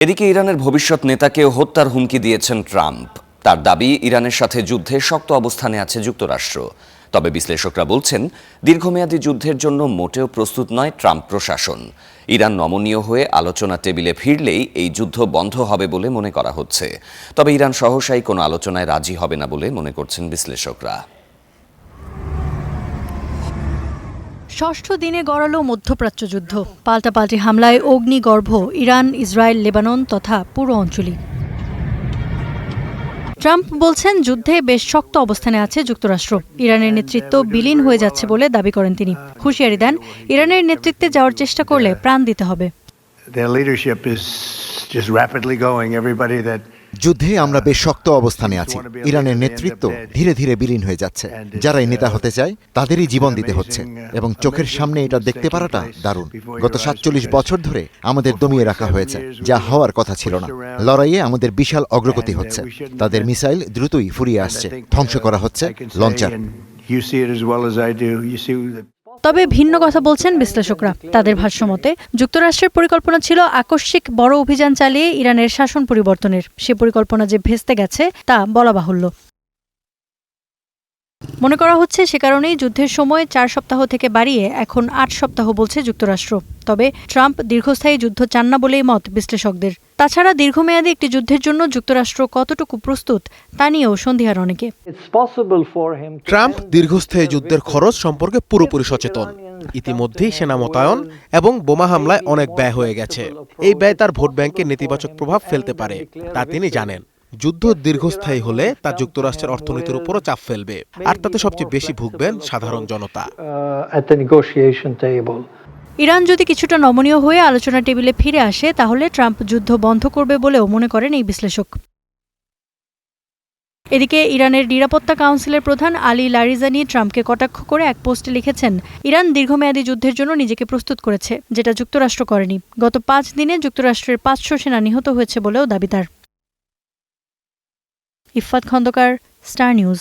এদিকে ইরানের ভবিষ্যৎ নেতাকেও হত্যার হুমকি দিয়েছেন ট্রাম্প। তার দাবি, ইরানের সাথে যুদ্ধে শক্ত অবস্থানে আছে যুক্তরাষ্ট্র। তবে বিশ্লেষকরা বলছেন, দীর্ঘমেয়াদী যুদ্ধের জন্য মোটেও প্রস্তুত নয় ট্রাম্প প্রশাসন। ইরান নমনীয় হয়ে আলোচনা টেবিলে ফিরলেই এই যুদ্ধ বন্ধ হবে বলে মনে করা হচ্ছে। তবে ইরান সহসাই কোনো আলোচনায় রাজি হবে না বলে মনে করছেন বিশ্লেষকরা। ষষ্ঠ দিনে গড়ালো মধ্যপ্রাচ্য যুদ্ধ। পাল্টাপাল্টি হামলায় অগ্নিগর্ভ ইরান, ইসরায়েল, লেবানন তথা পুরো অঞ্চলই। ট্রাম্প বলছেন, যুদ্ধে বেশ শক্ত অবস্থানে আছে যুক্তরাষ্ট্র। ইরানের নেতৃত্ব বিলীন হয়ে যাচ্ছে বলে দাবি করেন তিনি। হুঁশিয়ারি দেন, ইরানের নেতৃত্বে যাওয়ার চেষ্টা করলে প্রাণ দিতে হবে। যুদ্ধে আমরা বেশ শক্ত অবস্থানে আছি। ইরানের নেতৃত্ব ধীরে ধীরে বিলীন হয়ে যাচ্ছে। যারাই নেতা হতে চায় তাদেরই জীবন দিতে হচ্ছে, এবং চোখের সামনে এটা দেখতে পারাটা দারুণ। গত ৪৭ বছর ধরে আমাদের দমিয়ে রাখা হয়েছে, যা হওয়ার কথা ছিল না। লড়াইয়ে আমাদের বিশাল অগ্রগতি হচ্ছে। তাদের মিসাইল দ্রুতই ফুরিয়ে আসছে, ধ্বংস করা হচ্ছে লঞ্চার। তবে ভিন্ন কথা বলছেন বিশ্লেষকরা। তাদের ভাষ্যমতে, যুক্তরাষ্ট্রের পরিকল্পনা ছিল আকস্মিক বড় অভিযান চালিয়ে ইরানের শাসন পরিবর্তনের। সে পরিকল্পনা যে ভেস্তে গেছে তা বলা বাহুল্য। মনে করা হচ্ছে, সে কারণেই যুদ্ধের সময় ৪ সপ্তাহ থেকে বাড়িয়ে এখন ৮ সপ্তাহ বলছে যুক্তরাষ্ট্র। তবে ট্রাম্প দীর্ঘস্থায়ী যুদ্ধ চান না বলেই মত বিশ্লেষকদের। তাছাড়া দীর্ঘমেয়াদী একটি যুদ্ধের জন্য যুক্তরাষ্ট্র কতটুকু প্রস্তুত তা নিয়েও সন্দিহান অনেকে। ট্রাম্প দীর্ঘস্থায়ী যুদ্ধের খরচ সম্পর্কে পুরোপুরি সচেতন। ইতিমধ্যেই সেনা মোতায়েন এবং বোমা হামলায় অনেক ব্যয় হয়ে গেছে। এই ব্যয় তার ভোট ব্যাংকে নেতিবাচক প্রভাব ফেলতে পারে, তা তিনি জানেন। যুদ্ধ দীর্ঘস্থায়ী হলে তা যুক্তরাষ্ট্রের অর্থনীতির উপরও চাপ ফেলবে, আর তাতে সবচেয়ে বেশি ভুগবেন সাধারণ জনতা। ইরান যদি কিছুটা নমনীয় হয়ে আলোচনা টেবিলে ফিরে আসে, তাহলে ট্রাম্প যুদ্ধ বন্ধ করবে বলেও মনে করেন এই বিশ্লেষক। এদিকে ইরানের নিরাপত্তা কাউন্সিলের প্রধান আলী লারিজানি ট্রাম্পকে কটাক্ষ করে এক পোস্টে লিখেছেন, ইরান দীর্ঘমেয়াদী যুদ্ধের জন্য নিজেকে প্রস্তুত করেছে, যেটা যুক্তরাষ্ট্র করেনি। গত ৫ দিনে যুক্তরাষ্ট্রের ৫০০ সেনা নিহত হয়েছে বলেও দাবি তার। Iffat Khandakar, Star news.